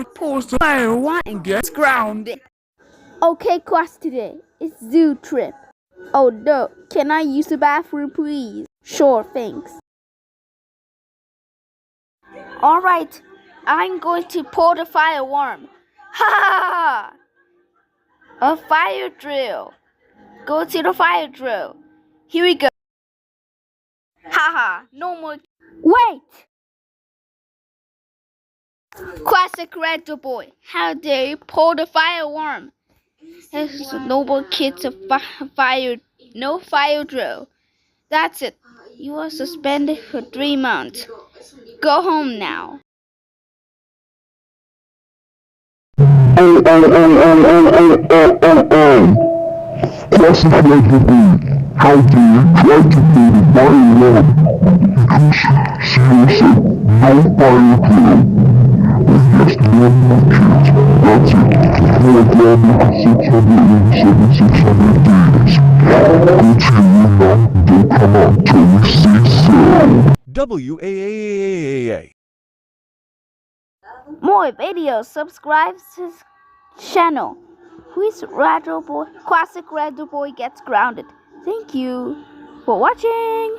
boy pulls the fire one and gets grounded. Okay, class today. It's zoo trip. Oh no, can I use the bathroom please? Sure, thanks. Alright, I'm going to pull the fire worm. Ha ha ha! A fire drill. Go to the fire drill. Here we go. Haha, no more. Wait! Classic Ragdoll boy. How dare you pull the fire worm? There's noble kids of fire, no fire drill. That's it. You are suspended for 3 months. Go home now. Classic Ragdoll, how do you try to play the fire alarm? Because she said no fire drill. Yes, no more kids. That's it. More drama, 687, 600 days. Go to your room now, don't come out till we say so. WAAAAA. More videos. Subscribe to his channel. Who's Ragdoll boy? Classic Ragdoll boy gets grounded. Thank you for watching.